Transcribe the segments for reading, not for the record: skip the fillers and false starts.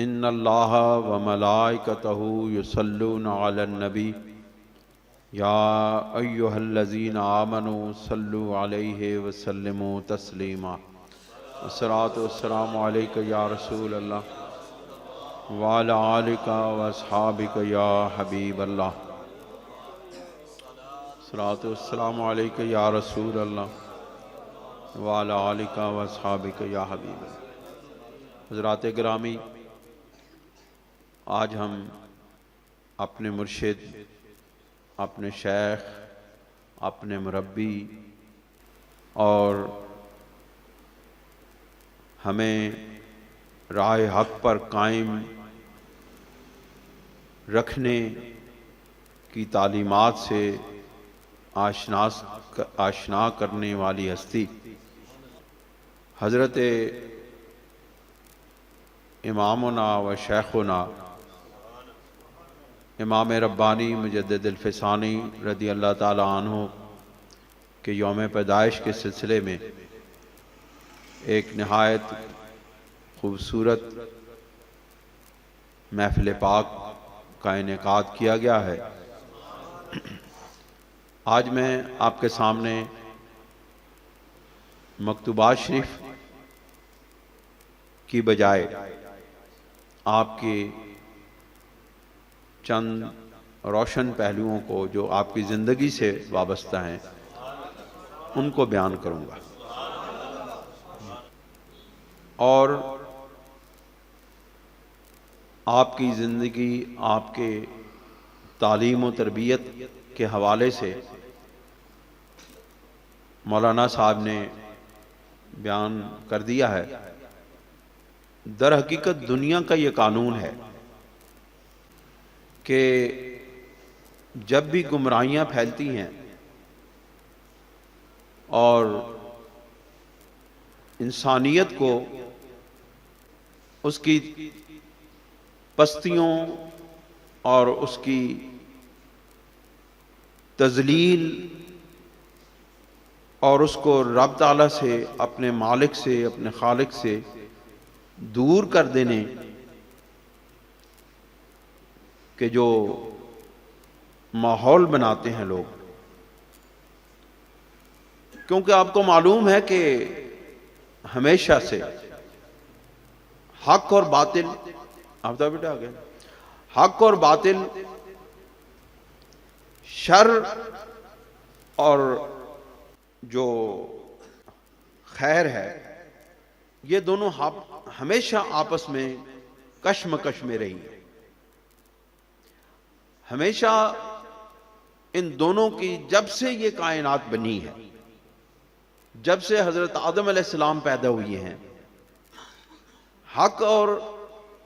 ان اللہ و ملائکتہ یصلون علی النبی یا ایہا الذین آمنوا صلوا علیہ وسلموا تسلیما الصلاۃ والسلام علیک یا رسول اللہ وعلی آلک واصحابک یا حبیب اللہ الصلاۃ والسلام علیک یا رسول اللہ وعلی آلک واصحابک یا حبیب اللہ۔ حضرات گرامی، آج ہم اپنے مرشد، اپنے شیخ، اپنے مربی اور ہمیں راہ حق پر قائم رکھنے کی تعلیمات سے آشنا کرنے والی ہستی حضرت امامنا و شیخنا امام ربانی مجدد الفسانی رضی اللہ تعالی عنہ کے یوم پیدائش کے سلسلے میں ایک نہایت خوبصورت محفل پاک کا انعقاد کیا گیا ہے۔ آج میں آپ کے سامنے مکتوبات شریف کی بجائے آپ کی چند روشن پہلوؤں کو جو آپ کی زندگی سے وابستہ ہیں ان کو بیان کروں گا، اور آپ کی زندگی، آپ کے تعلیم و تربیت کے حوالے سے مولانا صاحب نے بیان کر دیا ہے۔ در حقیقت دنیا کا یہ قانون ہے کہ جب بھی گمراہیاں پھیلتی ہیں اور انسانیت کو اس کی پستیوں اور اس کی تذلیل اور اس کو رب تعالیٰ سے، اپنے مالک سے، اپنے خالق سے دور کر دینے کہ جو ماحول بناتے ہیں لوگ، کیونکہ آپ کو معلوم ہے کہ ہمیشہ سے حق اور باطل، آپ بیٹا آ گئے، حق اور باطل، شر اور جو خیر ہے، یہ دونوں ہمیشہ آپس میں کشمکش میں رہی ہے۔ ہمیشہ ان دونوں کی، جب سے یہ کائنات بنی ہے، جب سے حضرت آدم علیہ السلام پیدا ہوئے ہیں، حق اور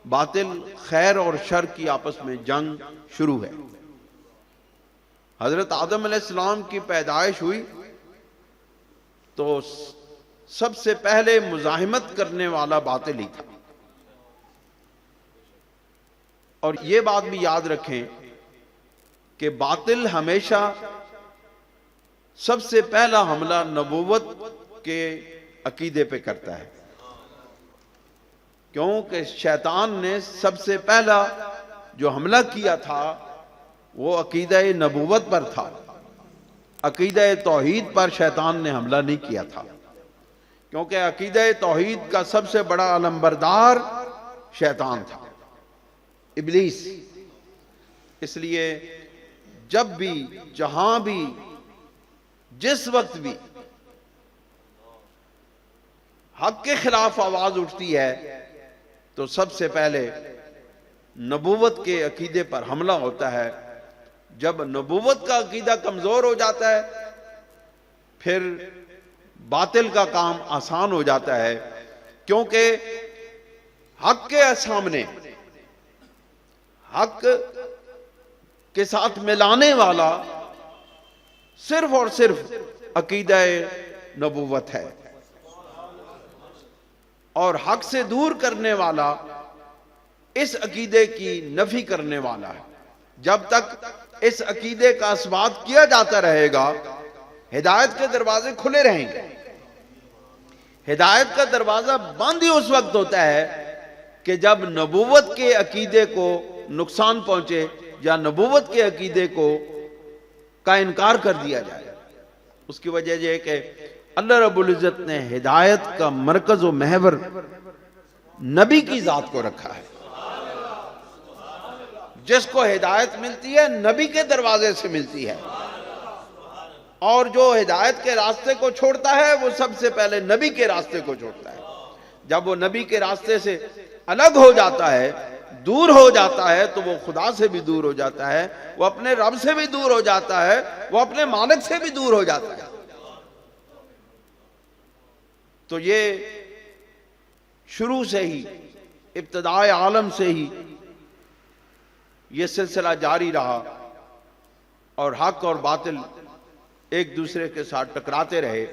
باطل، خیر اور شر کی آپس میں جنگ شروع ہے۔ حضرت آدم علیہ السلام کی پیدائش ہوئی تو سب سے پہلے مزاحمت کرنے والا باطل ہی تھا، اور یہ بات بھی یاد رکھیں کہ باطل ہمیشہ سب سے پہلا حملہ نبوت کے عقیدے پہ کرتا ہے، کیونکہ شیطان نے سب سے پہلا جو حملہ کیا تھا وہ عقیدہ نبوت پر تھا، عقیدہ توحید پر شیطان نے حملہ نہیں کیا تھا، کیونکہ عقیدہ توحید کا سب سے بڑا علمبردار شیطان تھا، ابلیس۔ اس لیے جب بھی، جہاں بھی، جس وقت بھی حق کے خلاف آواز اٹھتی ہے تو سب سے پہلے نبوت کے عقیدے پر حملہ ہوتا ہے۔ جب نبوت کا عقیدہ کمزور ہو جاتا ہے پھر باطل کا کام آسان ہو جاتا ہے، کیونکہ حق کے سامنے، حق کے ساتھ ملانے والا صرف اور صرف عقیدہ نبوت ہے، اور حق سے دور کرنے والا اس عقیدے کی نفی کرنے والا ہے۔ جب تک اس عقیدے کا اثبات کیا جاتا رہے گا، ہدایت کے دروازے کھلے رہیں گے۔ ہدایت کا دروازہ بند ہی اس وقت ہوتا ہے کہ جب نبوت کے عقیدے کو نقصان پہنچے یا نبوت کے عقیدے کا انکار کر دیا جائے. اس کی وجہ یہ ہے کہ اللہ رب العزت نے ہدایت کا مرکز و محور نبی کی ذات کو رکھا ہے. جس کو ہدایت ملتی ہے نبی کے دروازے سے ملتی ہے، اور جو ہدایت کے راستے کو چھوڑتا ہے وہ سب سے پہلے نبی کے راستے کو چھوڑتا ہے. جب وہ نبی کے راستے سے الگ ہو جاتا ہے، دور ہو جاتا ہے، تو وہ خدا سے بھی دور ہو جاتا ہے، وہ اپنے رب سے بھی دور ہو جاتا ہے، وہ اپنے مالک سے بھی دور ہو جاتا ہے. تو یہ شروع سے ہی، ابتدائے عالم سے ہی یہ سلسلہ جاری رہا، اور حق اور باطل ایک دوسرے کے ساتھ ٹکراتے رہے.